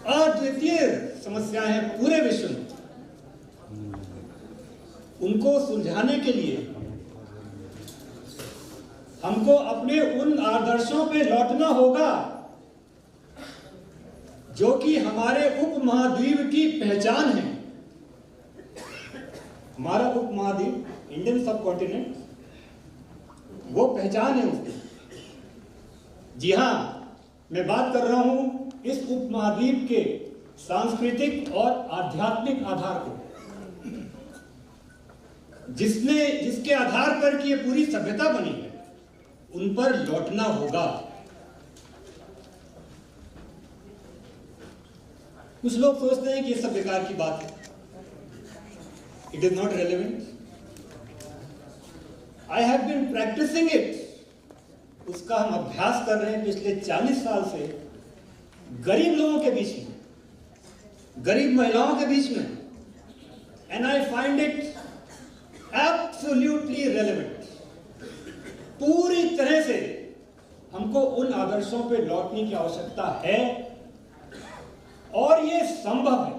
अद्वितीय समस्याएं हैं पूरे विश्व में, उनको सुलझाने के लिए हमको अपने उन आदर्शों पे लौटना होगा जो कि हमारे उपमहाद्वीप की पहचान है। हमारा उपमहाद्वीप, इंडियन सब कॉन्टिनेंट, वो पहचान है उसकी। जी हां, मैं बात कर रहा हूं इस उपमहाद्वीप के सांस्कृतिक और आध्यात्मिक आधार को, जिसके आधार पर कि ये पूरी सभ्यता बनी है, उन पर लौटना होगा। कुछ लोग सोचते हैं कि ये सब बेकार की बात है, it is not relevant. I have been practising it, उसका हम अभ्यास कर रहे हैं पिछले 40 साल से, गरीब लोगों के बीच में, गरीब महिलाओं के बीच में, and I find it absolutely relevant. पूरी तरह से हमको उन आदर्शों पे लौटने की आवश्यकता है और ये संभव है।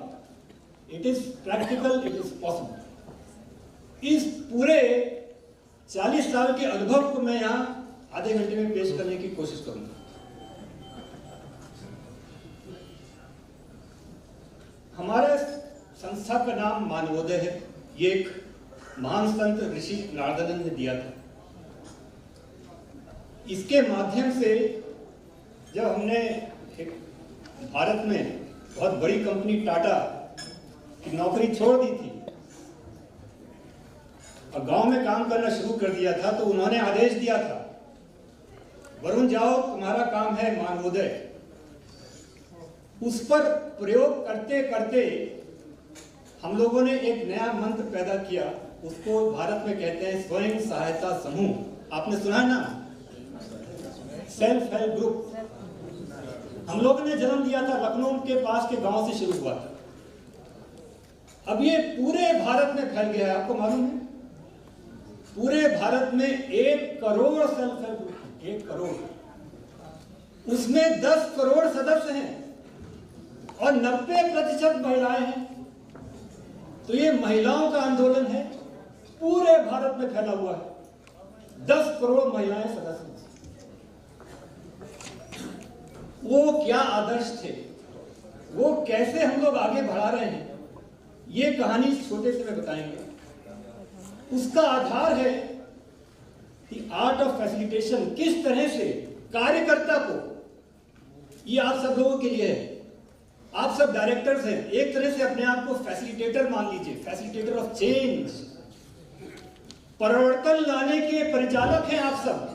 It is practical, it is possible. इस पूरे 40 साल के अनुभव को मैं यहां आधे घंटे में पेश करने की कोशिश करूंगा। हमारे संस्था का नाम मानवोदय है। ये एक महान संत ऋषि नारदानंद ने दिया था। इसके माध्यम से जब हमने भारत में बहुत बड़ी कंपनी टाटा की नौकरी छोड़ दी थी और गांव में काम करना शुरू कर दिया था, तो उन्होंने आदेश दिया था, वरुण जाओ, तुम्हारा काम है मानवोदय। उस पर प्रयोग करते करते हम लोगों ने एक नया मंत्र पैदा किया, उसको भारत में कहते हैं स्वयं सहायता समूह। आपने सुना है ना, सेल्फ हेल्प ग्रुप। हम लोगों ने जन्म दिया था लखनऊ के पास के गांव से शुरू हुआ था। अब ये पूरे भारत में फैल गया है। आपको मालूम है, पूरे भारत में 1 crore self help group, 1 crore, उसमें 10 करोड़ सदस्य हैं और 90% महिलाएं हैं। तो ये महिलाओं का आंदोलन है, पूरे भारत में फैला हुआ है। 10 करोड़ महिलाएं सदस्य। वो क्या आदर्श थे, वो कैसे हम लोग आगे बढ़ा रहे हैं, ये कहानी छोटे से में बताएंगे। उसका आधार है कि आर्ट ऑफ फैसिलिटेशन, किस तरह से कार्यकर्ता को, ये आप सब लोगों के लिए है, आप सब डायरेक्टर्स हैं, एक तरह से अपने आप को फैसिलिटेटर मान लीजिए, फैसिलिटेटर ऑफ चेंज, परिवर्तन लाने के परिचालक हैं आप सब।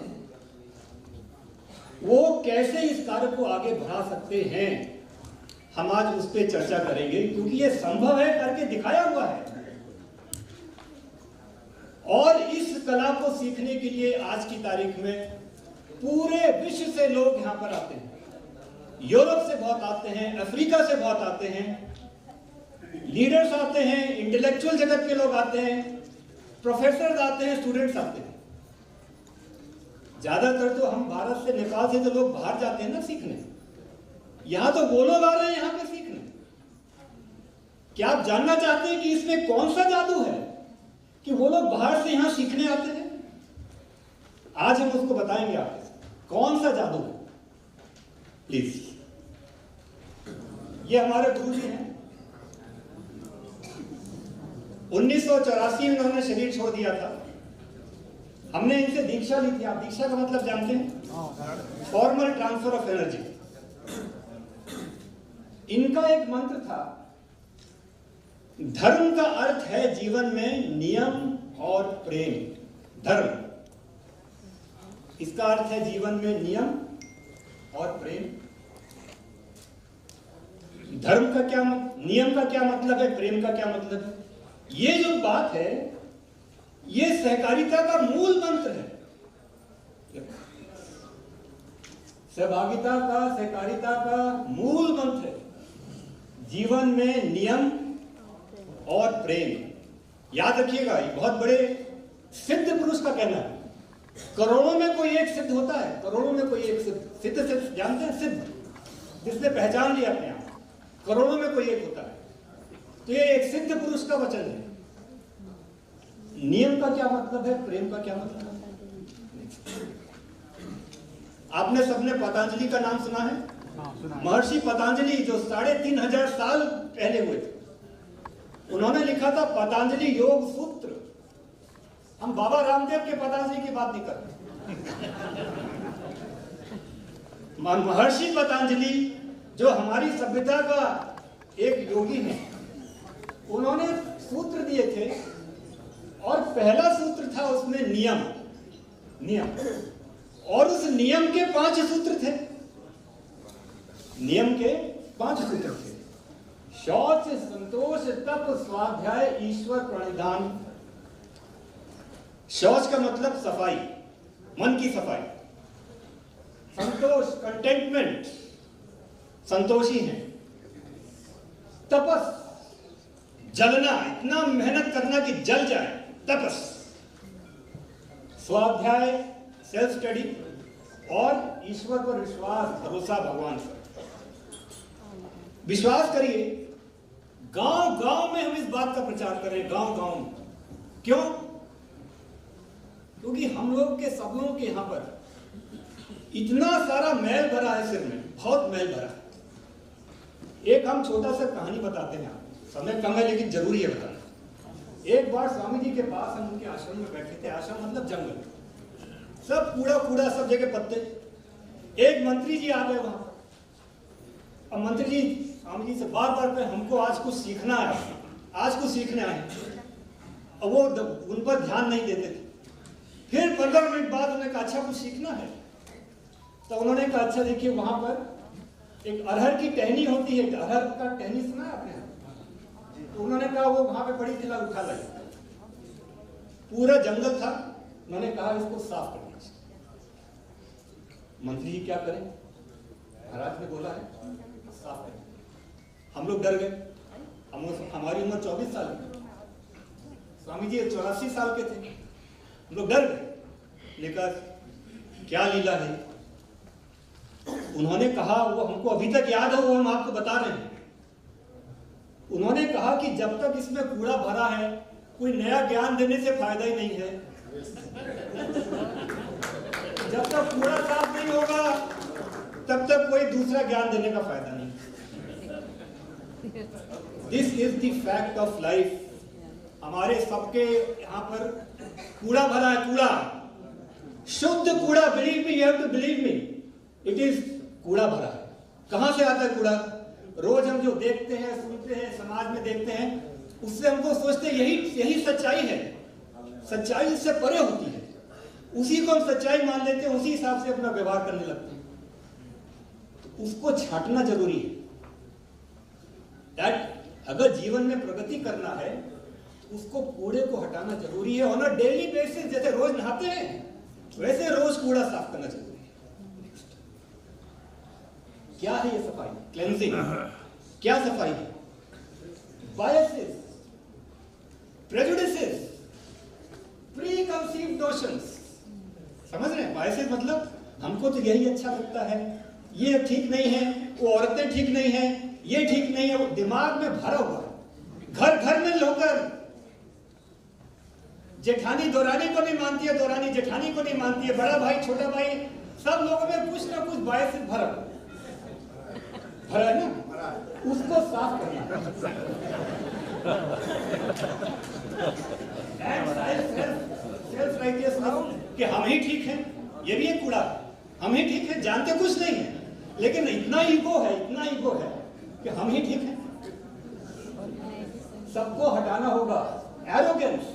वो कैसे इस कार्य को आगे बढ़ा सकते हैं, हम आज उस पर चर्चा करेंगे, क्योंकि ये संभव है, करके दिखाया हुआ है। और इस कला को सीखने के लिए आज की तारीख में पूरे विश्व से लोग यहां पर आते हैं। यूरोप से बहुत आते हैं, अफ्रीका से बहुत आते हैं, लीडर्स आते हैं, इंटेलेक्चुअल जगत के लोग आते हैं, प्रोफेसर आते हैं, स्टूडेंट्स आते हैं। ज्यादातर तो हम भारत से, नेपाल से तो लोग बाहर जाते हैं ना सीखने, यहां तो वो लोग आ रहे हैं यहां पे सीखने। क्या आप जानना चाहते हैं कि इसमें कौन सा जादू है कि वो लोग बाहर से यहां सीखने आते हैं? आज हम उसको बताएंगे आपको कौन सा जादू है। प्लीज, ये हमारे गुरु जी हैं। 1984 में उन्होंने शरीर छोड़ दिया था। हमने इनसे दीक्षा ली थी। आप दीक्षा का मतलब जानते हैं? Formal transfer of energy. इनका एक मंत्र था, धर्म का अर्थ है जीवन में नियम और प्रेम। धर्म, इसका अर्थ है जीवन में नियम और प्रेम। धर्म का क्या, नियम का क्या मतलब है, प्रेम का क्या मतलब है? ये जो बात है, ये सहकारिता का मूल मंत्र है। सहभागिता का, सहकारिता का मूल मंत्र है जीवन में नियम और प्रेम। याद रखिएगा, ये बहुत बड़े सिद्ध पुरुष का कहना है। करोड़ों में कोई एक सिद्ध होता है, करोड़ों में कोई एक सिद्ध। सिद्ध से जानते हैं? सिद्ध, जिसने पहचान लिया अपने आप, करोड़ों में कोई एक होता है। तो ये एक सिद्ध पुरुष का वचन है। नियम का क्या मतलब है, प्रेम का क्या मतलब है? आपने सबने पतंजलि का नाम सुना है? महर्षि पतंजलि जो 3500 साल पहले हुए थे, उन्होंने लिखा था पतंजलि योग सूत्र। हम बाबा रामदेव के पतंजलि की बात नहीं करते। महर्षि पतंजलि जो हमारी सभ्यता का एक योगी है, उन्होंने सूत्र दिए थे और पहला सूत्र था उसमें नियम। और उस नियम के 5 सूत्र थे। नियम के 5 सूत्र थे। शौच, संतोष, तप, स्वाध्याय, ईश्वर प्रणिधान। शौच का मतलब सफाई, मन की सफाई। संतोष, कंटेंटमेंट, संतोषी है। तपस, जलना, इतना मेहनत करना कि जल जाए, तपस। स्वाध्याय, सेल्फ स्टडी। और ईश्वर पर विश्वास, भरोसा भगवान पर। विश्वास करिए, गांव-गांव में हम इस बात का प्रचार करें, गांव-गांव में। क्यों? क्योंकि हम लोग के, सब लोगों के यहां पर इतना सारा मैल भरा है सिर में, बहुत मैल भरा है। एक हम छोटा सा कहानी बताते हैं आपको, समय कम है लेकिन जरूरी है बताना। एक बार स्वामी जी के पास हम उनके आश्रम में बैठे थे। आश्रम मतलब जंगल, सब कूड़ा, सब जगह पत्ते। एक मंत्री जी आ गए वहां। अब मंत्री जी स्वामी जी से बार-बार कहे, हमको आज कुछ सीखना है, आज कुछ सीखने आए। अब वो उन पर ध्यान नहीं देते थे। फिर 15 मिनट बाद उन्होंने कहा, अच्छा कुछ सीखना है? तो उन्होंने कहा, अच्छा देखिए, वहां पर एक अरहर की टहनी होती है। अरहर का टहनी सुना है आपने? तो उन्होंने कहा वो वहां पे पड़ी थी, उठा लाई। पूरा जंगल था। उन्होंने कहा इसको साफ करना चाहिए। मंत्री जी क्या करें? महाराज ने बोला है साफ करें। हम लोग डर गए। हमारी उम्र 24 साल की, स्वामी जी 84 साल के थे। हम लोग डर गए। लेकर क्या लीला है? उन्होंने कहा, वो हमको अभी तक याद है, वो हम आपको बता रहे हैं। उन्होंने कहा कि जब तक इसमें कूड़ा भरा है, कोई नया ज्ञान देने से फायदा ही नहीं है। जब तक कूड़ा साफ नहीं होगा, तब तक कोई दूसरा ज्ञान देने का फायदा नहीं। This is the fact of life. हमारे सबके यहाँ पर कूड़ा भरा है, कूड़ा, शुद्ध कूड़ा। Believe me, you have to believe me, it is कूड़ा भरा है। कहां से आता है कूड़ा? रोज हम जो देखते हैं, सुनते हैं, समाज में देखते हैं, उससे हमको सोचते हैं यही सच्चाई है। सच्चाई इससे परे होती है। उसी को हम सच्चाई मान लेते हैं, उसी हिसाब से अपना व्यवहार करने लगते हैं। तो उसको छांटना जरूरी है। दैट अगर जीवन में प्रगति करना है, उसको कूड़े को हटाना जरूरी है। ऑन अ डेली बेसिस, जैसे रोज नहाते हैं वैसे रोज कूड़ा साफ करना जरूरी है। क्या है ये सफाई? क्लेंजिंग। क्या सफाई है? Biases, prejudices, pre-conceived notions. समझ रहे हैं? बायसेस मतलब हमको तो यही अच्छा लगता है, ये ठीक नहीं है, वो औरतें ठीक नहीं है, ये ठीक नहीं है। वो दिमाग में भरा हुआ है। घर घर में लोकर जेठानी दौरानी को नहीं मानती है, दौरानी जेठानी को नहीं मानती है, बड़ा भाई छोटा भाई, सब लोगों में कुछ ना कुछ बायसेस भरा है ना। उसको साफ करना। सेल्फ राइटियसनेस कि हम ही ठीक हैं, ये भी एक कूड़ा। हम ही ठीक हैं, जानते कुछ नहीं है, लेकिन इतना ईगो है कि हम ही ठीक हैं। सबको हटाना होगा एरोगेंस।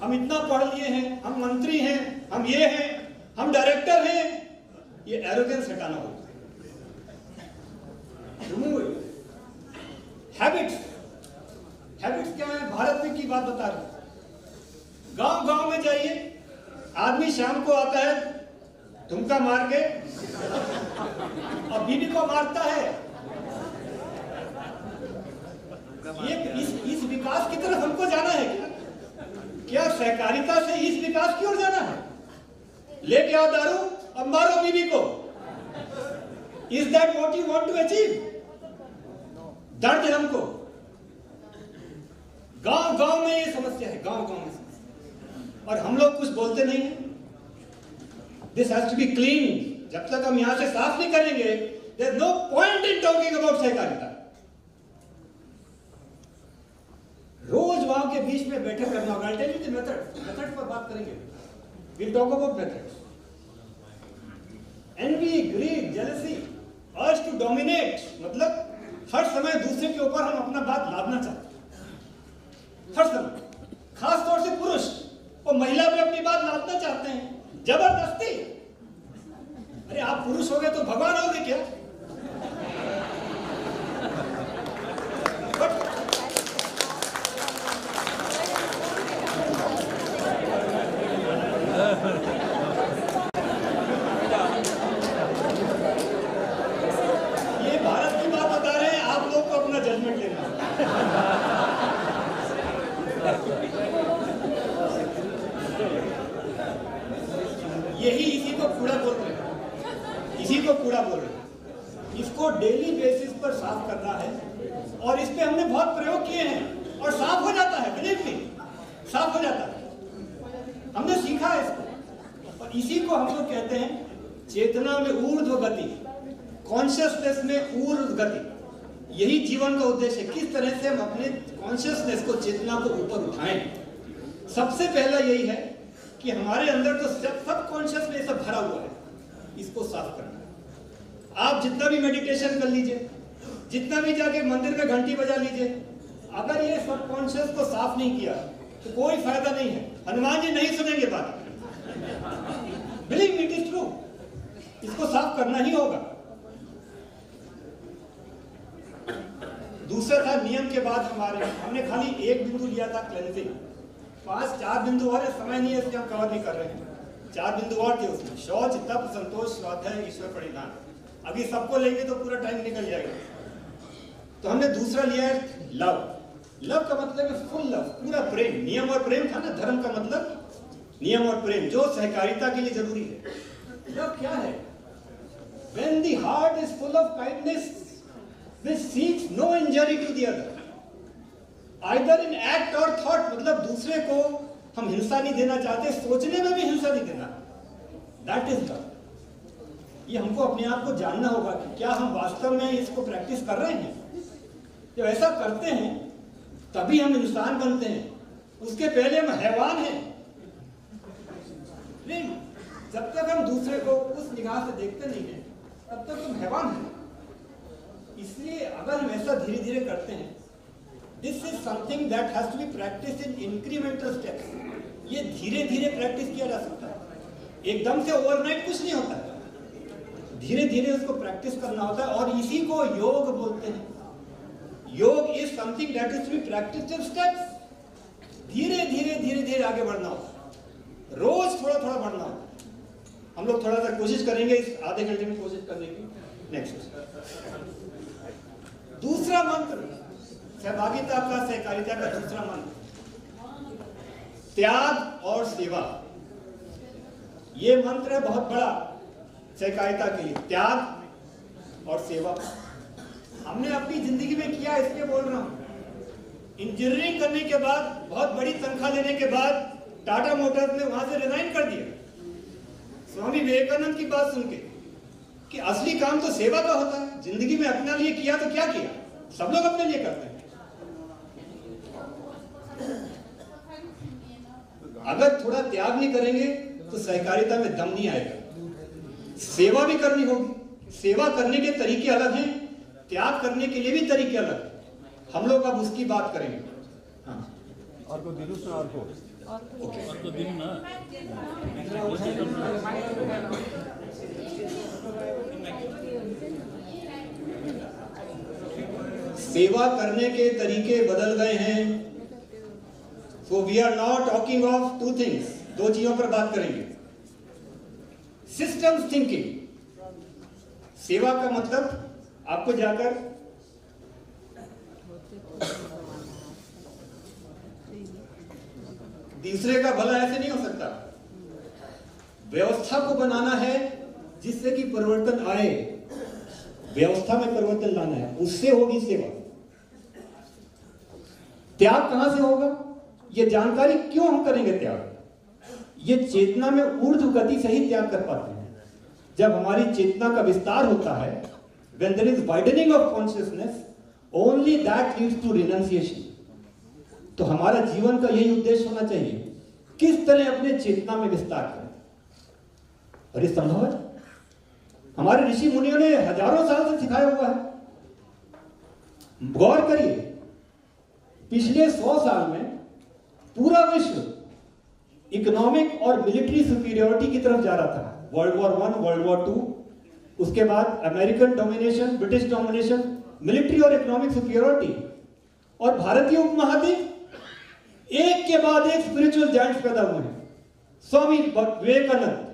हम इतना पढ़ लिए हैं, हम मंत्री हैं, हम ये हैं, हम डायरेक्टर हैं, ये एरोगेंस हटाना होगा। हैबिट्स क्या है? भारत में की बात बता रहे। गांव में जाइए, आदमी शाम को आता है ठुमका मार के और बीवी को मारता है। ये इस विकास की तरफ हमको जाना है क्या? सहकारिता से इस विकास की ओर जाना है? लेके आओ दारू, अब मारो बीवी को। Is that what you want to achieve? दर्द है हमको, गांव गांव में ये समस्या है, गांव गांव में समस्या, और हम लोग कुछ बोलते नहीं हैं। This has to be clean. जब तक हम यहां से साफ नहीं करेंगे, there is no point in talking about सहकारिता। रोज वहां के बीच में बैठक करना होगा। टेल यू द मेथड पर बात करेंगे। Will talk about methods. Envy, greed, jealousy, urge to dominate, मतलब हर समय दूसरे के ऊपर हम अपना बात लादना चाहते हैं, हर समय। खास तौर से पुरुष और महिला भी अपनी बात लादना चाहते हैं, जबरदस्ती। अरे आप पुरुष हो गए तो भगवान हो गए क्या? ये भारत की बात बता रहे हैं, आप लोग को अपना जजमेंट लेना। यही इसी को कूड़ा बोल रहे हैं, इसी को कूड़ा बोल रहे हैं। इसको डेली बेसिस पर साफ करना है, और इस पे हमने बहुत प्रयोग किए हैं और साफ हो जाता है, बिलीव मी, साफ हो जाता है। हमने सीखा है इसको, और इसी को हम लोग कहते हैं चेतना में ऊर्ध्व गति, कॉन्शियसनेस में ऊर्ध्व गति। यही जीवन का उद्देश्य है, किस तरह से हम अपने कॉन्शियसनेस को, चेतना को ऊपर उठाएं। सबसे पहला यही है कि हमारे अंदर तो सब कॉन्शियस में सब भरा हुआ है, इसको साफ करना है। आप जितना भी मेडिटेशन कर लीजिए, जितना भी जाके मंदिर में घंटी बजा लीजिए, अगर ये सब कॉन्शियस को साफ नहीं किया तो कोई फायदा नहीं है। हनुमान जी नहीं सुनेंगे बात, believe me, it is true. इसको साफ करना ही होगा। दूसरा था नियम के बाद हमने खाली एक बिंदु लिया था, क्लेंजिंग। 4 बिंदु और है, समय नहीं है इसलिए हम कवर नहीं कर रहे हैं। 4 बिंदु और थे उसमें, शौच, तप, संतोष, स्वाध्याय, ईश्वर परिधान। अभी सबको लेंगे तो पूरा टाइम निकल जाएगा। तो हमने दूसरा लिया है लव। लव का मतलब है फुल लव, पूरा प्रेम। नियम और प्रेम था ना, धर्म का मतलब नियम और प्रेम, जो सहकारिता के लिए जरूरी है। लव क्या है? When the heart is full of kindness, which seeks no injury to the other, either in act or thought, मतलब दूसरे को हम हिंसा नहीं देना चाहते, सोचने में भी हिंसा नहीं देना, that is love। ये हमको अपने आप को जानना होगा कि क्या हम वास्तव में इसको प्रैक्टिस कर रहे हैं। जब ऐसा करते हैं तभी हम इंसान बनते हैं, उसके पहले हम हैवान हैं। नहीं, जब तक हम दूसरे को उस निगाह से देखते नहीं हैं तब तक हम हैवान हैं। इसलिए अगर हम ऐसा धीरे धीरे करते हैं, this is something that has to be practice in incremental steps. ये धीरे धीरे प्रैक्टिस किया जा सकता है, एकदम से ओवरनाइट कुछ नहीं होता है। धीरे धीरे उसको प्रैक्टिस करना होता है, और इसी को योग बोलते हैं। Yoga is something that is to be practised in steps. धीरे धीरे धीरे धीरे आगे बढ़ना होता है, रोज थोड़ा थोड़ा बढ़ना होता है। हम लोग थोड़ा सा कोशिश करेंगे इस आधे घंटे में कोशिश करने की। नेक्स्ट, दूसरा मंत्र, सहभागिता का, सहकारिता का दूसरा मंत्र, त्याग और सेवा। ये मंत्र है बहुत बड़ा सहकारिता के लिए, त्याग और सेवा। हमने अपनी जिंदगी में किया, इसलिए बोल रहा हूं। इंजीनियरिंग करने के बाद, बहुत बड़ी तनख्वाह लेने के बाद टाटा मोटर्स ने वहां से रिजाइन कर दिया, स्वामी विवेकानंद की बात सुन के, कि असली काम तो सेवा का होता है। जिंदगी में अपने लिए किया तो क्या किया, सब लोग अपने लिए करते हैं। अगर थोड़ा त्याग नहीं करेंगे तो सहकारिता में दम नहीं आएगा। सेवा भी करनी होगी, सेवा करने के तरीके अलग हैं, त्याग करने के लिए भी तरीके अलग हैं। हम लोग अब उसकी बात करेंगे। हाँ, और को दिलू से, और को दिलू ना, सेवा करने के तरीके बदल गए हैं। So we are not talking of two things, दो चीजों पर बात करेंगे। सिस्टम्स थिंकिंग, सेवा का मतलब आपको जाकर दूसरे का भला ऐसे नहीं हो सकता। व्यवस्था को बनाना है जिससे कि परिवर्तन आए। व्यवस्था में परिवर्तन लाना है, उससे होगी सेवा। त्याग कहां से होगा, ये जानकारी क्यों हम करेंगे त्याग, ये चेतना में ऊर्ध्व गति से ही त्याग कर पाते हैं। जब हमारी चेतना का विस्तार होता है, when there is widening of consciousness, only that leads to renunciation। तो हमारा जीवन का यही उद्देश्य होना चाहिए, किस तरह अपने चेतना में विस्तार करें। और ये संभव है, हमारे ऋषि मुनियों ने हजारों साल से सिखाया हुआ है। गौर करिए, पिछले 100 साल में पूरा विश्व इकोनॉमिक और मिलिट्री सुपीरियरिटी की तरफ जा रहा था। वर्ल्ड वॉर 1, वर्ल्ड वॉर 2, उसके बाद American domination, British domination, military और इकोनॉमिक सुपीरियरिटी। और भारतीय उपमहाद्वीप एक के बाद एक स्पिरिचुअल जायंट्स पैदा हुए हैं। स्वामी विवेकानंद,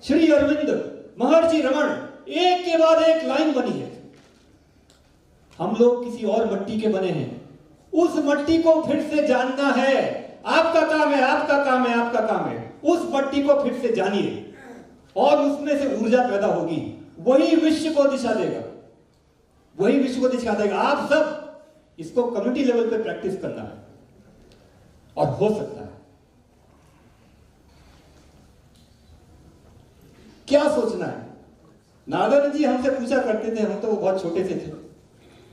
श्री अरविंद, महर्षि रमण, एक के बाद एक लाइन बनी है। हम लोग किसी और मट्टी के बने हैं, उस मट्टी को फिर से जानना है। आपका काम है, आपका काम है, आपका काम है। उस मट्टी को फिर से जानिए और उसमें से ऊर्जा पैदा होगी, वही विश्व को दिशा देगा, वही विश्व को दिशा देगा। आप सब इसको कम्युनिटी लेवल पे प्रैक्टिस करना है और हो सकता है। क्या सोचना है? नारद जी हमसे पूछा करते थे, हम तो बहुत छोटे से थे,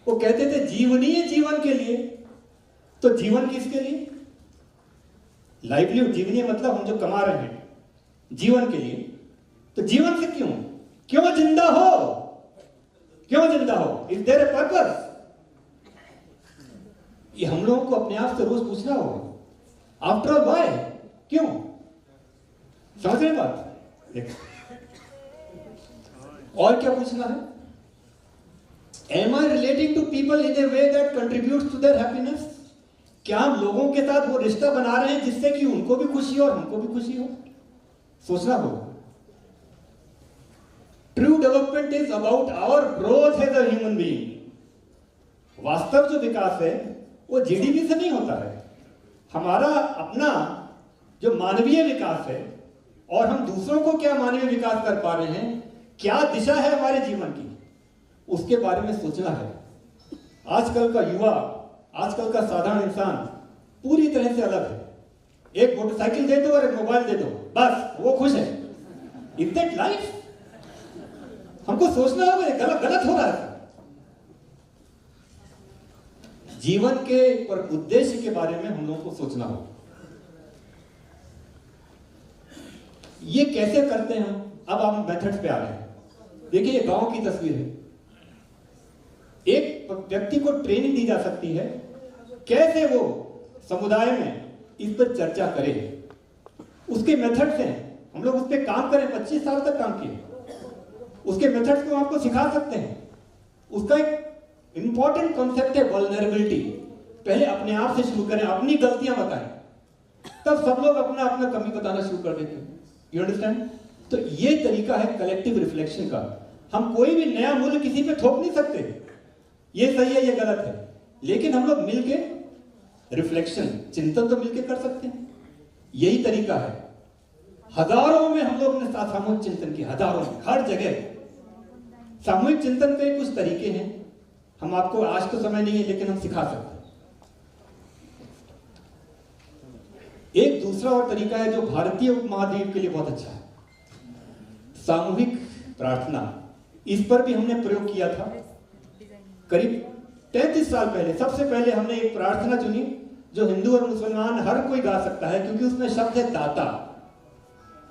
वो कहते थे जीवनीय जीवन के लिए। तो जीवन किसके लिए? लाइवलीहुड, जीवनीय मतलब हम जो कमा रहे हैं जीवन के लिए। तो जीवन से क्यों क्यों जिंदा हो, क्यों जिंदा हो? Is there a purpose? ये हम लोगों को अपने आप से रोज पूछना होगा। आफ्टर ऑल व्हाई, क्यों? समझ रहे बात? और क्या पूछना है? Am I relating to people in a way that contributes to their happiness? क्या हम लोगों के साथ वो रिश्ता बना रहे हैं जिससे कि उनको भी खुशी हो और हमको भी खुशी हो? सोचना होगा। True development is about our growth as a human being। वास्तव जो विकास है वो जीडीपी से नहीं होता है। हमारा अपना जो मानवीय विकास है और हम दूसरों को क्या मानवीय विकास कर पा रहे हैं, क्या दिशा है हमारे जीवन की, उसके बारे में सोचना है। आजकल का युवा, आजकल का साधारण इंसान पूरी तरह से अलग है। एक मोटरसाइकिल दे दो और एक मोबाइल दे दो, बस वो खुश है। Is that life? हमको सोचना होगा, गलत गलत हो रहा है। जीवन के पर उद्देश्य के बारे में हम लोगों को सोचना होगा। ये कैसे करते हैं हम? अब आप मेथड्स पे आ रहे हैं। देखिए, ये गांव की तस्वीर है। एक व्यक्ति को ट्रेनिंग दी जा सकती है कैसे वो समुदाय में इस पर चर्चा करे। उसके मेथड्स हैं, हम लोग उस पर काम करें, 25 साल तक काम किए। उसके मेथड्स को आपको सिखा सकते हैं। उसका एक इंपॉर्टेंट कॉन्सेप्ट है वल्नरेबिलिटी। पहले अपने आप से शुरू करें, अपनी गलतियां बताएं, तब सब लोग अपना अपना कमी बताना शुरू कर देते हैं। You understand? तो ये तरीका है कलेक्टिव रिफ्लेक्शन का। हम कोई भी नया मूल्य किसी पे थोप नहीं सकते, ये सही है ये गलत है, लेकिन हम लोग मिलके रिफ्लेक्शन, चिंतन तो मिलके कर सकते हैं। यही तरीका है। हजारों में हम लोग ने सामूहिक चिंतन किया, हजारों में, हर जगह। सामूहिक चिंतन के कुछ तरीके हैं, हम आपको, आज तो समय नहीं है लेकिन हम सिखा सकते हैं। एक दूसरा और तरीका है जो भारतीय उपमहाद्वीप के लिए बहुत अच्छा है, सामूहिक प्रार्थना। इस पर भी हमने प्रयोग किया था करीब 33 साल पहले। सबसे पहले हमने एक प्रार्थना चुनी जो हिंदू और मुसलमान हर कोई गा सकता है, क्योंकि उसमें शब्द है दाता।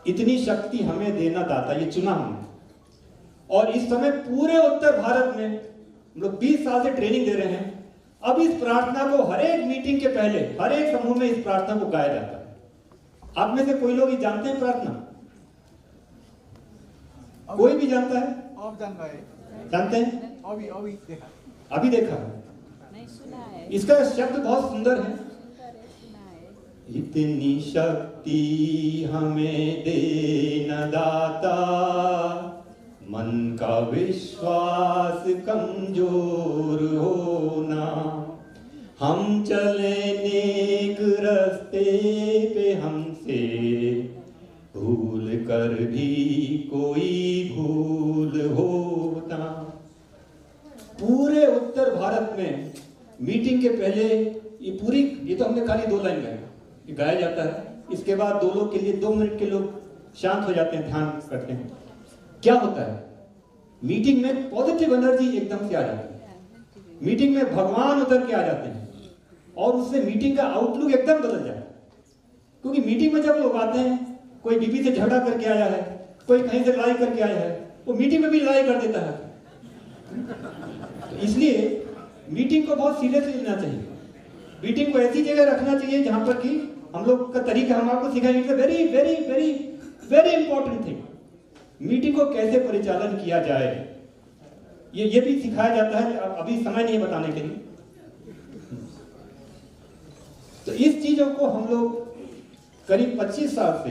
इतनी शक्ति हमें देना दाता, ये चुना हमने। और इस समय पूरे उत्तर भारत में हम लोग 20 साल से ट्रेनिंग दे रहे हैं। अब इस प्रार्थना को हर एक मीटिंग के पहले, हर एक समूह में इस प्रार्थना को गाया जाता है। आप में से कोई लोग ये जानते हैं प्रार्थना? कोई भी जानता है? आप जानते हैं? अभी देखा नहीं सुना है। इसका शब्द बहुत सुंदर है। इतनी शक्ति हमें देना दाता, मन का विश्वास कमजोर होना, हम चले नेक रास्ते पे हमसे भूल कर भी कोई भूल होना। पूरे उत्तर भारत में मीटिंग के पहले ये तो हमने खाली 2 लाइन गाया जाता है, इसके बाद 2 लोग के लिए 2 मिनट के लोग शांत हो जाते हैं, ध्यान करते हैं। क्या होता है, मीटिंग में पॉजिटिव एनर्जी एकदम से आ जाती है, मीटिंग में भगवान उतर के आ जाते हैं और उससे मीटिंग का आउटलुक एकदम बदल जाता है। क्योंकि मीटिंग में जब लोग आते हैं, कोई बीबी से झगड़ा करके आया है, कोई कहीं से लड़ाई करके आया है, वो मीटिंग में भी लड़ाई कर देता है। तो इसलिए मीटिंग को बहुत सीरियसली लेना चाहिए, मीटिंग को ऐसी जगह रखना चाहिए जहां पर कि हम लोग का तरीका हम आपको सिखाएंगे। Very very very very important thing, meeting को कैसे परिचालन किया जाए ये भी सिखाया जाता है। अभी समय नहीं बताने के लिए। तो इस चीजों को हम लोग करीब 25 साल से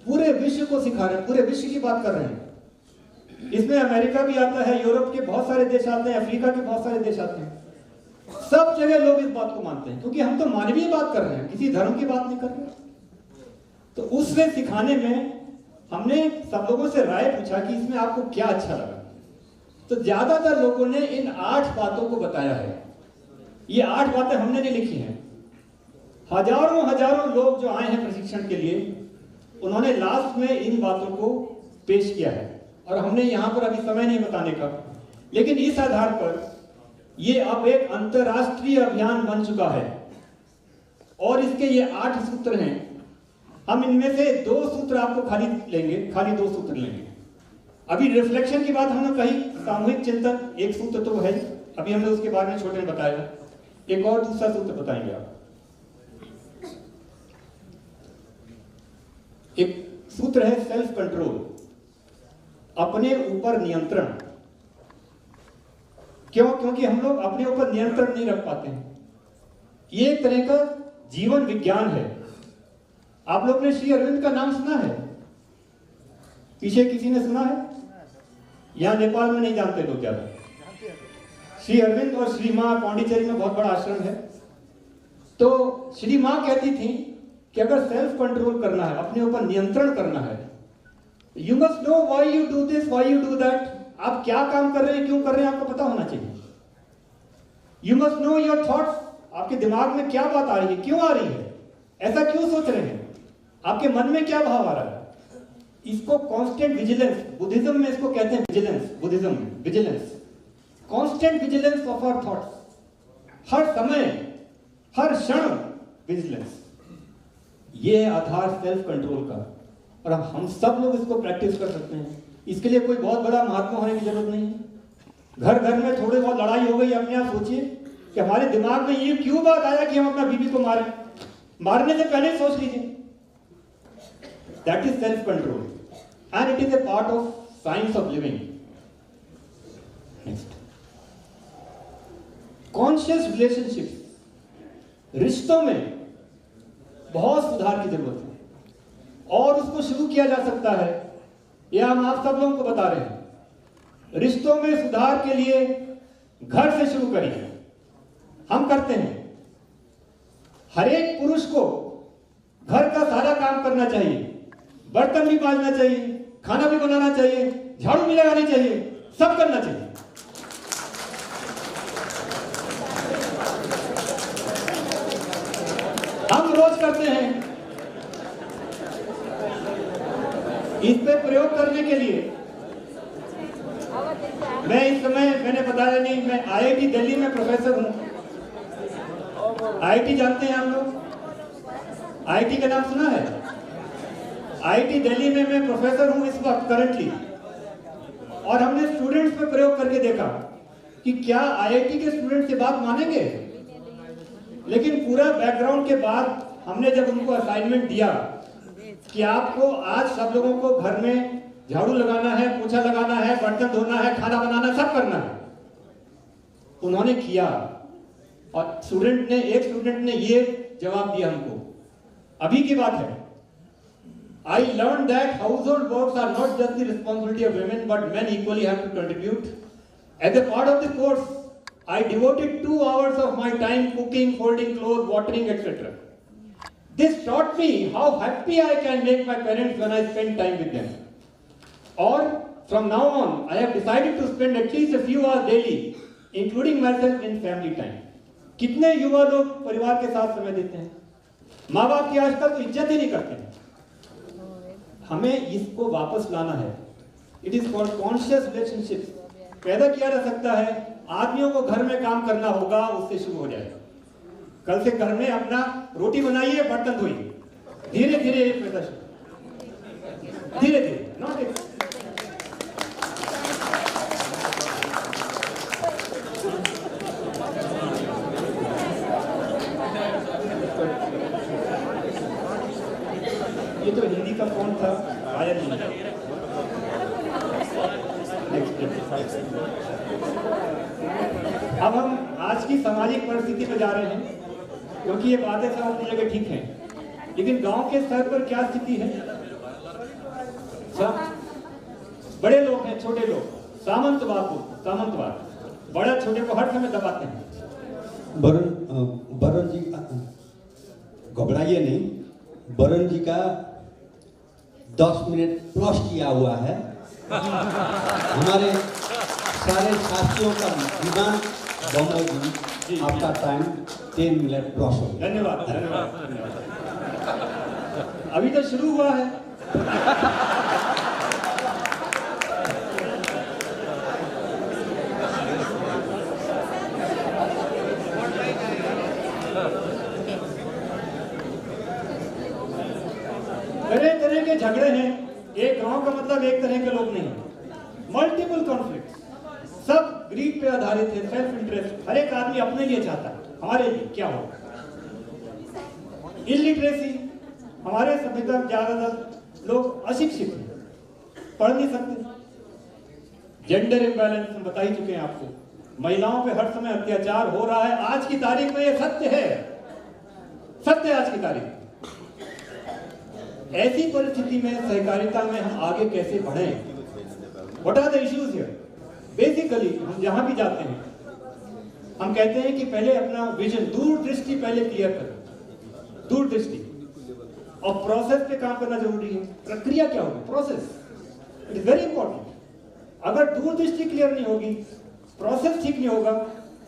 पूरे विश्व को सिखा रहे हैं, पूरे विश्व की बात कर रहे हैं। इसमें अमेरिका भी आता है, यूरोप के बहुत सारे देश आते हैं, अफ्रीका के बहुत सारे देश आते हैं, सब जगह लोग इस बात को मानते हैं, क्योंकि हम तो मानवीय बात कर रहे हैं, किसी धर्म की बात नहीं कर रहे। तो उससे सिखाने में हमने सब लोगों से राय पूछा कि इसमें आपको क्या अच्छा लगा। तो ज्यादातर लोगों ने इन 8 बातों को बताया है। ये 8 बातें हमने नहीं लिखी हैं, हजारों लोग जो आए हैं प्रशिक्षण के लिए, उन्होंने लास्ट में इन बातों को पेश किया है और हमने यहां पर अभी समय नहीं बताने का, लेकिन इस आधार पर ये अब एक अंतरराष्ट्रीय अभियान बन चुका है और इसके ये 8 सूत्र हैं। हम इनमें से 2 सूत्र आपको खाली लेंगे, 2 सूत्र लेंगे। अभी रिफ्लेक्शन की बात हमने कही, सामूहिक चिंतन 1 सूत्र तो है, अभी हमने उसके बारे में छोटे में बताया। एक और दूसरा सूत्र बताएंगे आप। एक सूत्र है सेल्फ कंट्रोल, अपने ऊपर नियंत्रण। क्यों? क्योंकि हम लोग अपने ऊपर नियंत्रण नहीं रख पाते हैं। ये एक तरह का जीवन विज्ञान है। आप लोग ने श्री अरविंद का नाम सुना है? पीछे किसी ने सुना है? यहां नेपाल में नहीं जानते लोग ज्यादा। श्री अरविंद और श्री मां पांडिचेरी में बहुत बड़ा आश्रम है। तो श्री मां कहती थी कि अगर सेल्फ कंट्रोल करना है, अपने ऊपर नियंत्रण करना है, you must know why you do this, why you do that. आप क्या काम कर रहे हैं, क्यों कर रहे हैं, आपको पता होना चाहिए। You must know your thoughts, आपके दिमाग में क्या बात आ रही है, क्यों आ रही है, ऐसा क्यों सोच रहे हैं, आपके मन में क्या भाव आ रहा है। इसको कांस्टेंट विजिलेंस, बुद्धिज्म में इसको कहते हैं विजिलेंस, बुद्धिज्म में vigilance, constant vigilance of our thoughts, हर समय हर क्षण विजिलेंस। ये है आधार सेल्फ कंट्रोल का, और हम सब लोग इसको प्रैक्टिस कर सकते हैं। इसके लिए कोई बहुत बड़ा महात्मा होने की जरूरत नहीं है। घर घर में थोड़ी बहुत लड़ाई हो गई, अपने आप सोचिए कि हमारे दिमाग में ये क्यों बात आया कि हम अपना बीवी को मारें, मारने से पहले सोच लीजिए। That is self control and it is a part of science of living. Next, conscious relationship, रिश्तों में बहुत सुधार की जरूरत है और उसको शुरू किया जा सकता है। यह हम आप सब लोगों को बता रहे हैं। रिश्तों में सुधार के लिए घर से शुरू करिए। हम करते हैं। हर एक पुरुष को घर का सारा काम करना चाहिए, बर्तन भी मांजना चाहिए, खाना भी बनाना चाहिए, झाड़ू भी लगानी चाहिए, सब करना चाहिए। हम रोज करते हैं। इस पे प्रयोग करने के लिए मैं इस समय, मैंने बताया नहीं, मैं IIT दिल्ली में प्रोफेसर हूं। IIT जानते हैं हम लोग? IIT का नाम सुना है? IIT दिल्ली में मैं प्रोफेसर हूं इस वक्त करंटली, और हमने स्टूडेंट्स पे प्रयोग करके देखा कि क्या IIT के स्टूडेंट से बात मानेंगे। लेकिन पूरा बैकग्राउंड के बाद हमने जब उनको असाइनमेंट दिया कि आपको आज सब लोगों को घर में झाड़ू लगाना है, पोछा लगाना है, बर्तन धोना है, खाना बनाना, सब करना है, उन्होंने किया। और एक स्टूडेंट ने ये जवाब दिया हमको, अभी की बात है, I learned that household works are not just the responsibility of women, but men equally have to contribute. As a part of the course, I devoted 2 hours of my time cooking, folding clothes, watering, etc. This taught me how happy I can make my parents when I spend time with them. और From now on, I have decided to spend at least a few hours daily, including myself, in family time. कितने युवा लोग परिवार के साथ समय देते हैं? माँ बाप की आजकल तो इज्जत ही नहीं करते हैं। हमें इसको वापस लाना है। It is called conscious relationships. पैदा किया जा सकता है। आदमियों को घर में काम करना होगा, उससे शुरू हो जाएगा। कल से घर में अपना रोटी बनाइए, बर्तन धोइए। धीरे धीरे एक पैदा शुरू, धीरे धीरे, नॉट एक। ये तो हिंदी का फोन था, आया नहीं। अब हम आज की सामाजिक परिस्थिति में जा रहे हैं, क्योंकि ये बातें सब अपनी जगह ठीक हैं, लेकिन गांव के स्तर पर क्या स्थिति है? सब बड़े लोग हैं, छोटे लोग, सामंतवाद बड़ा छोटे को हर समय दबाते हैं। वरुण जी घबराइए नहीं, वरुण जी का 10 मिनट प्लस किया हुआ है। हमारे सारे साथियों का डिमांड बमोजी आपका टाइम 10 मिनट प्लस हो। धन्यवाद धन्यवाद। अभी तो शुरू हुआ है। तरह तरह के झगड़े हैं। एक गांव का मतलब एक तरह के लोग नहीं, मल्टीपल कॉन्फ्लिक्ट, सब ग्रीड पे आधारित है, सेल्फ इंटरेस्ट। हर एक आदमी अपने लिए चाहता है, हमारे लिए क्या हो। इलिटरेसी, हमारे सभ्यता में ज्यादातर लोग अशिक्षित हैं, पढ़ नहीं सकते। जेंडर इम्बैलेंस हम बता ही चुके हैं आपको, महिलाओं पे हर समय अत्याचार हो रहा है। आज की तारीख में ये सत्य है, सत्य आज की तारीख। ऐसी परिस्थिति में सहकारिता में हम आगे कैसे बढ़ें? What are the issues here? Basically हम जहां भी जाते हैं, हम कहते हैं कि पहले अपना विजन, दूरदृष्टि पहले क्लियर करें, दूरदृष्टि। और प्रोसेस पे काम करना जरूरी है। प्रक्रिया क्या होगी? Process, it is very important. अगर दूरदृष्टि क्लियर नहीं होगी, प्रोसेस ठीक नहीं होगा,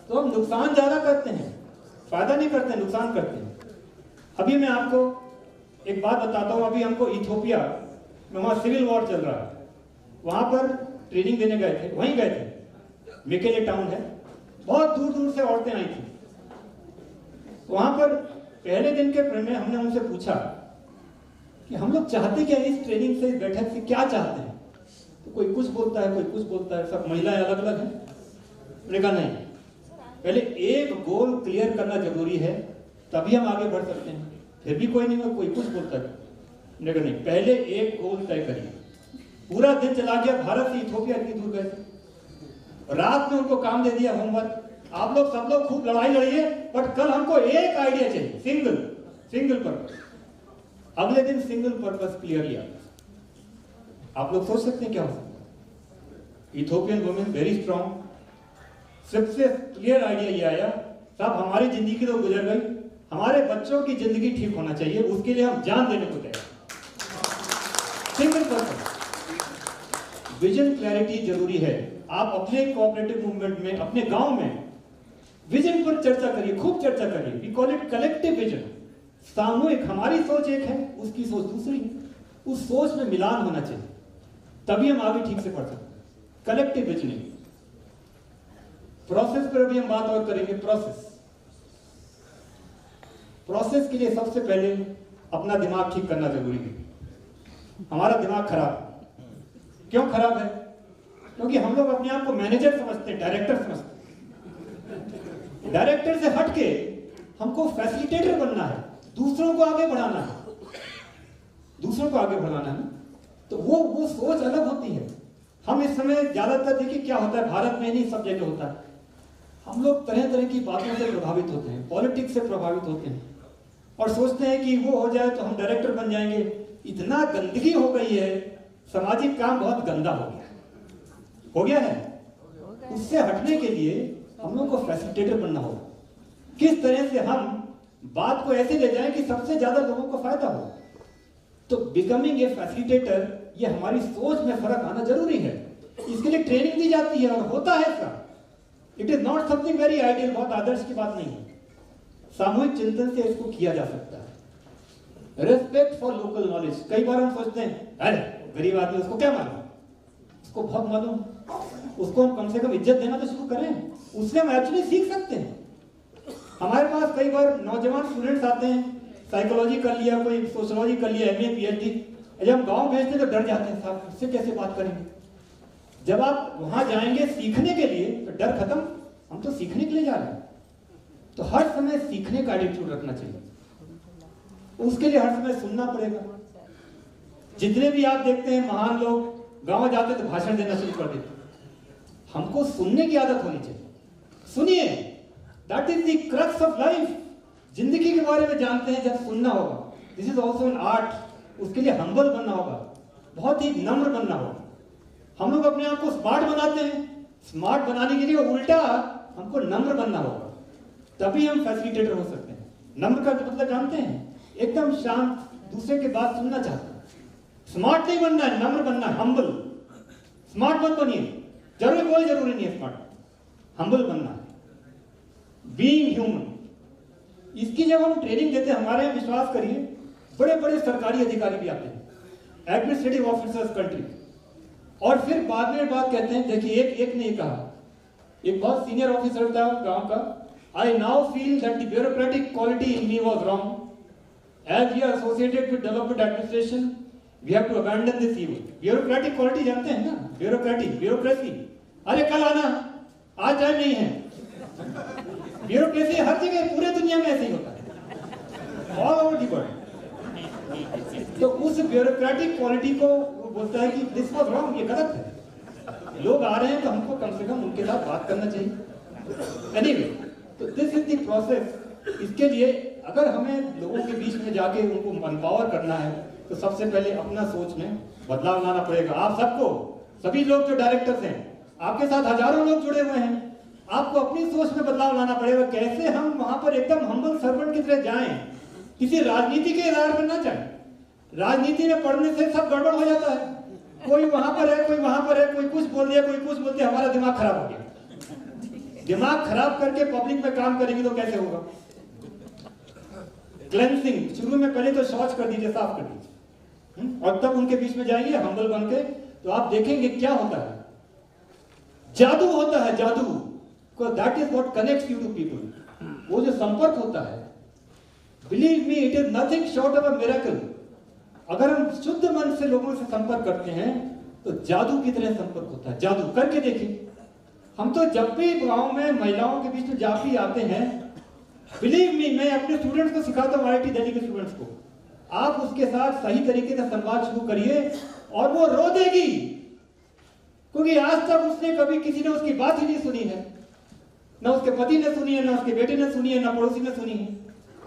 तो हम नुकसान ज्यादा करते हैं, फायदा नहीं करते, नुकसान करते हैं। अभी मैं आपको एक बात बताता हूं। अभी हमको इथियोपिया में, वहां सिविल वॉर चल रहा है, वहां पर ट्रेनिंग देने गए थे, वहीं गए थे, मेकेले टाउन है, बहुत दूर दूर से औरतें आई थी। वहां पर पहले दिन के क्रम में हमने उनसे पूछा कि हम लोग चाहते क्या, इस ट्रेनिंग से, इस बैठक से क्या चाहते हैं? तो कोई कुछ बोलता है, कोई कुछ बोलता है, सब महिलाएं अलग अलग हैं। मैंने कहा नहीं, पहले एक गोल क्लियर करना जरूरी है, तभी हम आगे बढ़ सकते हैं। फिर भी कोई नहीं, कोई कुछ बोलता है, मैंने कहा नहीं, पहले एक गोल तय करिए। पूरा दिन चला गया, भारत से इथियोपिया इतनी दूर गए थे। रात में उनको काम दे दिया, होमवर्क, आप लोग सब लोग खूब लड़ाई लड़िए, बट कल हमको एक आइडिया चाहिए, सिंगल पर्पस। अगले दिन सिंगल पर्पस क्लियरली आता। आप लोग सोच सकते हैं क्या हो सकता है? इथियोपियन वुमेन वेरी स्ट्रॉन्ग, सबसे क्लियर आइडिया ये आया, साहब हमारी जिंदगी तो गुजर गई, हमारे बच्चों की जिंदगी ठीक होना चाहिए, उसके लिए हम जान देने को तैयार। सिंगल पर्पस, विजन क्लैरिटी जरूरी है। आप अपने कोऑपरेटिव मूवमेंट में, अपने गांव में विजन पर चर्चा करिए, खूब चर्चा करिए। We call it collective vision. सामूहिक, हमारी सोच एक है, उसकी सोच दूसरी है, उस सोच में मिलान होना चाहिए, तभी हम आगे ठीक से पढ़ सकते हैं। Collective visioning. प्रोसेस पर अभी हम बात और करेंगे। प्रोसेस के लिए सबसे पहले अपना दिमाग ठीक करना जरूरी है। हमारा दिमाग खराब है। क्यों खराब है? क्योंकि हम लोग अपने आप को मैनेजर समझते हैं, डायरेक्टर समझते हैं। डायरेक्टर से हट के हमको फैसिलिटेटर बनना है, दूसरों को आगे बढ़ाना है, तो वो सोच अलग होती है। हम इस समय ज्यादातर देखिए क्या होता है, भारत में नहीं सब जगह होता है, हम लोग तरह तरह की बातों से प्रभावित होते हैं, पॉलिटिक्स से प्रभावित होते हैं, और सोचते हैं कि वो हो जाए तो हम डायरेक्टर बन जाएंगे। इतना गंदगी हो गई है, सामाजिक काम बहुत गंदा हो गया है। उससे हटने के लिए हम लोग को फैसिलिटेटर बनना होगा। किस तरह से हम बात को ऐसे ले जाएं कि सबसे ज्यादा लोगों को फायदा हो। तो बिकमिंग ए फैसिलिटेटर, ये हमारी सोच में फर्क आना जरूरी है। इसके लिए ट्रेनिंग दी जाती है और होता है इसका। It is not something very ideal, बहुत आदर्श की बात नहीं है। सामूहिक चिंतन से इसको किया जा सकता है। रेस्पेक्ट फॉर लोकल नॉलेज, कई बार हम सोचते हैं अरे गरीब आदमी, उसको क्या मालूम, उसको बहुत मालूम, उसको हम कम से कम इज्जत देना तो शुरू करें, उससे हम एक्चुअली सीख सकते हैं। हमारे पास कई बार नौजवान स्टूडेंट्स आते हैं, साइकोलॉजी कर लिया, कोई सोशियोलॉजी कर लिया, एमए पीएचडी, जब हम गांव भेजते हैं तो डर जाते हैं, साहब उससे कैसे बात करेंगे। जब आप वहां जाएंगे सीखने के लिए तो डर खत्म, हम तो सीखने के लिए जा रहे हैं। तो हर समय सीखने का एटीट्यूड रखना चाहिए, उसके लिए हर समय सुनना पड़ेगा। जितने भी आप देखते हैं महान लोग गांव जाते तो भाषण देना शुरू कर देते, हमको सुनने की आदत होनी चाहिए। सुनिए, that is the crux of life. जिंदगी के बारे में जानते हैं जब सुनना होगा। This is also an art. उसके लिए हम्बल बनना होगा, बहुत ही नम्र बनना होगा। हम लोग अपने आप को स्मार्ट बनाते हैं, स्मार्ट बनाने के लिए उल्टा हमको नम्र बनना होगा, तभी हम फैसिलिटेटर हो सकते हैं। नम्र का मतलब जानते हैं, एकदम शांत, दूसरे की बात सुनना चाहते हैं। स्मार्ट नहीं बनना है, नम्र बनना है, हम्बल। स्मार्ट मत बनिए, कोई जरूरी नहीं है स्मार्ट, हम्बल बनना है। बीइंग ह्यूमन, इसकी जब हम ट्रेनिंग देते हैं, हमारे यहाँ विश्वास करिए बड़े बड़े सरकारी अधिकारी भी आते हैं, एडमिनिस्ट्रेटिव ऑफिसर्स कंट्री, और फिर बाद में बात कहते हैं। देखिए एक ने कहा, एक बहुत सीनियर ऑफिसर था गांव का, I now feel that the bureaucratic quality in me was wrong. As we are associated with development administration we have to abandon this evil. Bureaucratic quality जानते हैं ना, ब्यूरोक्रेसी। अरे कल आना, आज टाइम नहीं है। ब्यूरोक्रेसी हर जगह पूरे दुनिया में ऐसे ही होता है, ऑल ओवर द वर्ल्ड। तो उस ब्यूरोक्रेटिक क्वालिटी को वो बोलता है कि दिस वाज रॉन्ग, ये गलत है। लोग आ रहे हैं तो हमको कम से कम उनके साथ बात करना चाहिए। एनीवे, तो दिस इज द प्रोसेस। इसके लिए अगर हमें लोगों के बीच में जाके उनको एम्पावर करना है तो सबसे पहले अपना सोच में बदलाव लाना पड़ेगा। आप सबको, सभी लोग जो डायरेक्टर्स हैं, आपके साथ हजारों लोग जुड़े हुए हैं, आपको अपनी सोच में बदलाव लाना पड़ेगा। कैसे हम वहां पर एकदम हम्बल सर्वेंट की तरह जाएं, किसी राजनीति के आधार पर ना जाएं। राजनीति में पढ़ने से सब गड़बड़ हो जाता है, कोई वहां पर है, कोई वहां पर है, कोई कुछ बोल दिया, कोई कुछ बोल दिया, हमारा दिमाग खराब हो गया। दिमाग खराब करके पब्लिक में काम करेंगे तो कैसे होगा। क्लेंसिंग शुरू में पहले तो शौच कर दीजिए, साफ कर दीजिए, और तब उनके बीच में जाएंगे हम्बल बन के, तो आप देखेंगे क्या होता है। जादू होता है, जादू। That is what connects you to people. वो जो संपर्क होता है, believe me, it is nothing short of a miracle. अगर हम शुद्ध मन से लोगों से संपर्क करते हैं तो जादू की तरह संपर्क होता है। जादू करके देखिए। हम तो जब भी गांव में महिलाओं के बीच में जब भी आते हैं, बिलीव मी, मैं अपने स्टूडेंट्स को सिखाता हूँ, IIT दिल्ली के स्टूडेंट्स को, आप उसके साथ सही तरीके से संवाद शुरू करिए और वो रो देगी, क्योंकि आज तक उसने कभी किसी ने उसकी बात ही नहीं सुनी है, ना उसके पति ने सुनी है, ना उसके बेटे ने सुनी है, ना पड़ोसी ने सुनी है।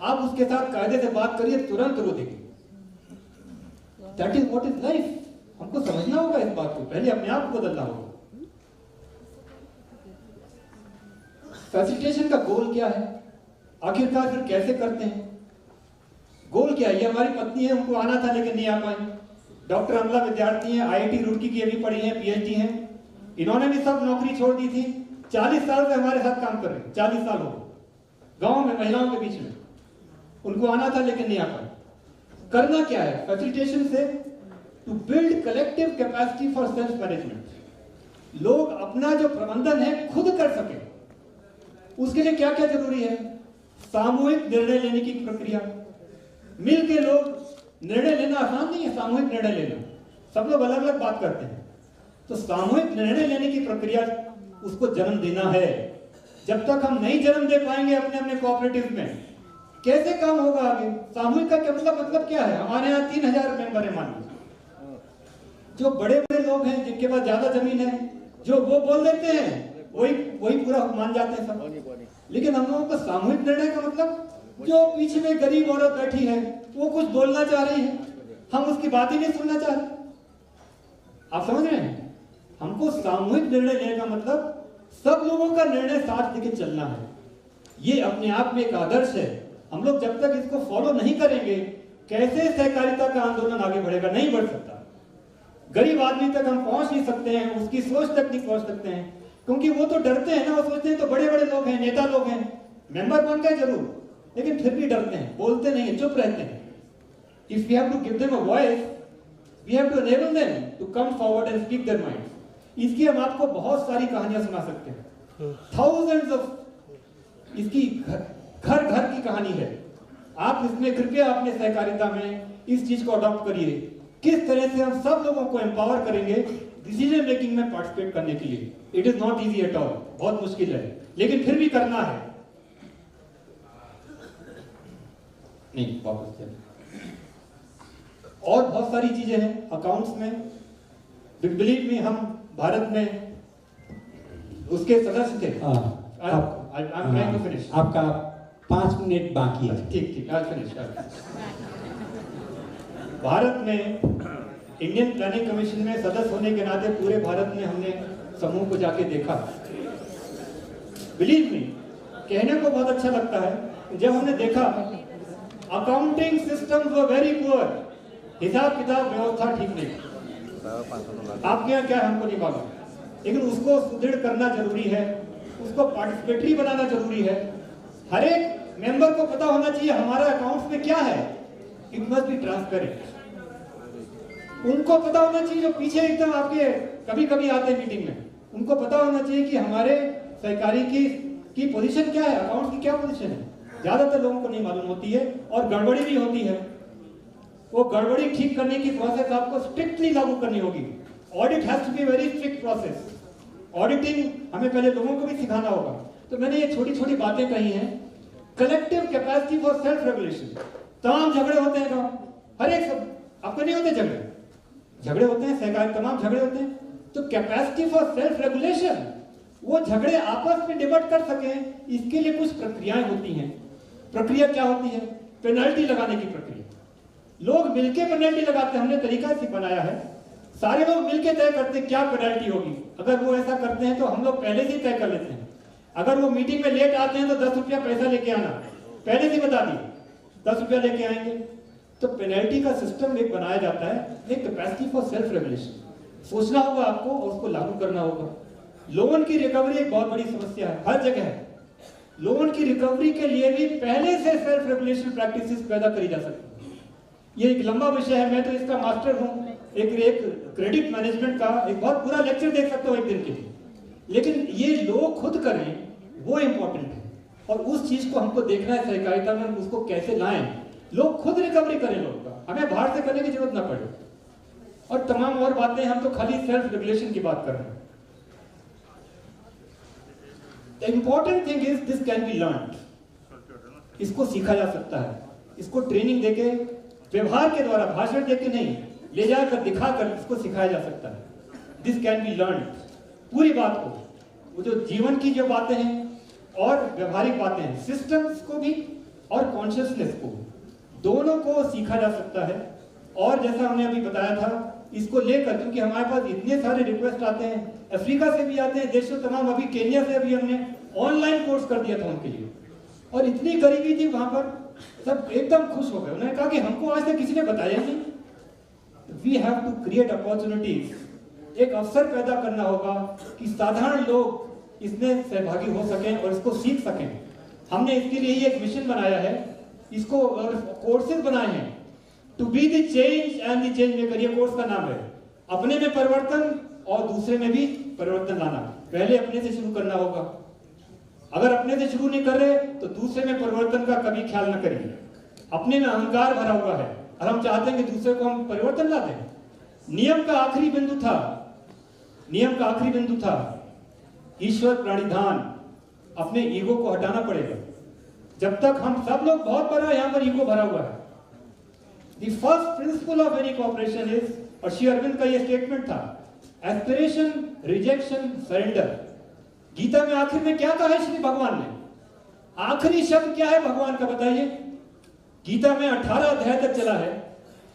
आप उसके साथ कायदे से बात करिए, तुरंत रो देगी। That is what is life. हमको समझना होगा इस बात को, पहले अपने आप को बदलना होगा। फैसिलिटेशन का गोल क्या है, आखिरकार फिर कैसे करते हैं? गोल क्या है? ये हमारी पत्नी है, उनको आना था लेकिन नहीं आ पाई। डॉक्टर अमला विद्यार्थी हैं, IIT रुड़की की अभी पढ़ी हैं, PhD हैं। इन्होंने भी सब नौकरी छोड़ दी थी, 40 साल से हमारे साथ काम कर रहे हैं, 40 साल हो गए गांव में महिलाओं के बीच में। उनको आना था लेकिन नहीं आ पाए। करना क्या है फैसिलिटेशन से? To build collective capacity for self management. लोग अपना जो प्रबंधन है खुद कर सके। उसके लिए क्या क्या जरूरी है? सामूहिक निर्णय लेने की प्रक्रिया। मिल के लोग निर्णय लेना आसान नहीं है, सामूहिक निर्णय लेना, सब लोग अलग अलग बात करते हैं। तो सामूहिक निर्णय लेने की प्रक्रिया, उसको जन्म देना है। जब तक हम नहीं जन्म दे पाएंगे अपने अपने कोऑपरेटिव में, कैसे काम होगा आगे? सामूहिक का क्या मतलब क्या है? हमारे यहाँ 3000 मेंबर है, मान लीजिए। जो बड़े बड़े लोग हैं, जिनके पास ज्यादा जमीन है, जो वो बोल देते हैं वही पूरा मान जाते हैं सब। लेकिन हम लोगों को सामूहिक निर्णय का मतलब, जो पीछे में गरीब औरत बैठी है, वो कुछ बोलना चाह रही है, हम उसकी बात ही नहीं सुनना चाह रहे। आप समझ रहे हैं? हमको सामूहिक निर्णय लेने का मतलब सब लोगों का निर्णय साथ लेके चलना है। ये अपने आप में एक आदर्श है। हम लोग जब तक इसको फॉलो नहीं करेंगे, कैसे सहकारिता का आंदोलन आगे बढ़ेगा? नहीं बढ़ सकता। गरीब आदमी तक हम पहुंच नहीं सकते हैं, उसकी सोच तक नहीं पहुंच सकते हैं, क्योंकि वो तो डरते हैं ना, वो सोचते हैं तो बड़े बड़े लोग हैं, नेता लोग हैं, मेंबर बन गए जरूर, लेकिन फिर भी डरते हैं, बोलते नहीं है, चुप रहते हैं। If we have to give them a voice, we have to enable them to come forward and speak their mind. इसकी हम आपको बहुत सारी कहानियां सुना सकते हैं, थाउजेंड्स ऑफ इसकी घर घर की कहानी है। आप इसमें कृपया अपने सहकारिता में इस चीज को अडॉप्ट करिए, किस तरह से हम सब लोगों को एम्पावर करेंगे डिसीजन मेकिंग में पार्टिसिपेट करने के लिए। It is not easy at all, बहुत मुश्किल है, लेकिन फिर भी करना है। नहीं, वापस चलिए। और बहुत सारी चीजें हैं अकाउंट्स में। बिलीव मी, हम भारत में उसके सदस्य थे। आपका 5 मिनट बाकी है। ठीक ठीक, आज फिनिश। भारत में इंडियन प्लानिंग कमीशन में सदस्य होने के नाते पूरे भारत में हमने समूह को जाके देखा। बिलीव मी, कहने को बहुत अच्छा लगता है, जब हमने देखा accounting system were very poor, हिसाब किताब व्यवस्था ठीक नहीं। आपके यहाँ क्या है हमको नहीं मालूम, लेकिन उसको सुदृढ़ करना जरूरी है, उसको पार्टिसिपेटरी बनाना जरूरी है। हर एक मेंबर को पता होना चाहिए हमारा अकाउंट्स में क्या है। It must be transparent. उनको पता होना चाहिए जो पीछे एकदम आपके कभी कभी आते हैं मीटिंग में, उनको पता होना चाहिए कि हमारे सहकारी की पोजीशन क्या है, अकाउंट की क्या पोजीशन है। ज्यादातर लोगों को नहीं मालूम होती है और गड़बड़ी भी होती है। वो गड़बड़ी ठीक करने की प्रोसेस आपको स्ट्रिक्टली लागू करनी होगी। Audit has to be very strict process. Auditing हमें पहले लोगों को भी सिखाना होगा। तो मैंने ये छोटी छोटी बातें कही हैं। Collective capacity for self regulation. तमाम झगड़े होते हैं गाँव, हर एक सब आपको नहीं होते झगड़े होते हैं, सहकारी तमाम झगड़े होते हैं। तो कैपेसिटी फॉर सेल्फ रेगुलेशन, वो झगड़े आपस में डिबेट कर सकें, इसके लिए कुछ प्रक्रियाएं होती हैं। प्रक्रिया क्या होती है? पेनल्टी लगाने की प्रक्रिया। लोग मिलके पेनल्टी लगाते हैं, हमने तरीका से बनाया है। सारे लोग मिलके तय करते हैं क्या पेनल्टी होगी। अगर वो ऐसा करते हैं तो हम लोग पहले से ही तय कर लेते हैं। अगर वो मीटिंग में लेट आते हैं तो 10 रुपया पैसा लेके आना, पहले से बता दिए 10 रुपया लेके आएंगे। तो पेनल्टी का सिस्टम एक बनाया जाता है, एक कैपेसिटी फॉर सेल्फ रेगुलेशन। सोचना होगा आपको और उसको लागू करना होगा। लोन की रिकवरी एक बहुत बड़ी समस्या है, हर जगह है। लोन की रिकवरी के लिए भी पहले से सेल्फ रेगुलेशन प्रैक्टिसेस पैदा करी जा सकती है। ये एक लंबा विषय है, मैं तो इसका मास्टर हूँ। एक क्रेडिट मैनेजमेंट का एक बहुत पूरा लेक्चर देख सकते हो एक दिन के लिए, लेकिन ये लोग खुद करें वो इम्पोर्टेंट है। और उस चीज को हमको देखना है सहकारिता में, उसको कैसे लाएं। लोग खुद रिकवरी करें, लोग का हमें बाहर से करने की जरूरत ना पड़े। और तमाम और बातें, हम तो खाली सेल्फ रेगुलेशन की बात कर रहे हैं। The important thing is this can be learned. इसको सीखा जा सकता है, इसको ट्रेनिंग देके, व्यवहार के द्वारा, भाषण देके नहीं, ले जाकर दिखाकर इसको सिखाया जा सकता है। This can be learned. पूरी बात को, वो जो जीवन की जो बातें हैं और व्यवहारिक बातें हैं, सिस्टम्स को भी और कॉन्शियसनेस को, दोनों को सीखा जा सकता है। और जैसा हमने अभी बताया था, इसको लेकर, क्योंकि हमारे पास इतने सारे रिक्वेस्ट आते हैं, अफ्रीका से भी आते हैं, देशों तमाम, अभी केन्या से अभी हमने ऑनलाइन कोर्स कर दिया था उनके लिए। और इतनी गरीबी थी वहां पर, सब एकदम खुश हो गए। उन्होंने कहा कि हमको आज तक किसी ने बताया नहीं। We have to create opportunities. एक अवसर पैदा करना होगा कि साधारण लोग इसमें सहभागी हो सकें और इसको सीख सकें। हमने इसके लिए ही एक मिशन बनाया है, इसको कोर्सेज बनाए हैं, to be the change and the change maker. ये कोर्स का नाम है। अपने में परिवर्तन और दूसरे में भी परिवर्तन लाना। पहले अपने से शुरू करना होगा। अगर अपने से शुरू नहीं कर रहे तो दूसरे में परिवर्तन का कभी ख्याल न करिए। अपने में अहंकार भरा हुआ है और हम चाहते हैं कि दूसरे को हम परिवर्तन ला दें। नियम का आखिरी बिंदु था ईश्वर प्राणिधान। अपने ईगो को हटाना पड़ेगा। जब तक हम सब लोग, बहुत बड़ा यहां पर ईगो भरा हुआ है। The first principle of any cooperation is, और श्री अरविंद का यह स्टेटमेंट था, एस्पिरेशन, रिजेक्शन, सरेंडर। गीता में आखिर में क्या कहा है श्री भगवान ने? आखिरी शब्द क्या है भगवान का, बताइए। गीता में 18 अध्याय तक चला है।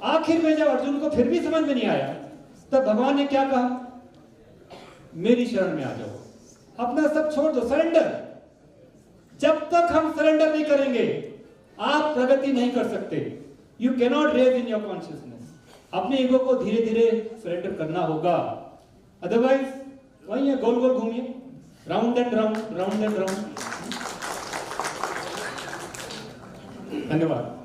आखिर में जब अर्जुन को फिर भी समझ में नहीं आया, तब भगवान ने क्या कहा? मेरी शरण में आ जाओ, अपना सब छोड़ दो, सरेंडर। जब तक हम सरेंडर नहीं करेंगे, आप प्रगति नहीं कर सकते। You cannot raise in your consciousness. अपने ईगो को धीरे धीरे सरेंडर करना होगा, अदरवाइज वही है, गोल गोल घूमिए, round and round, round and round. धन्यवाद।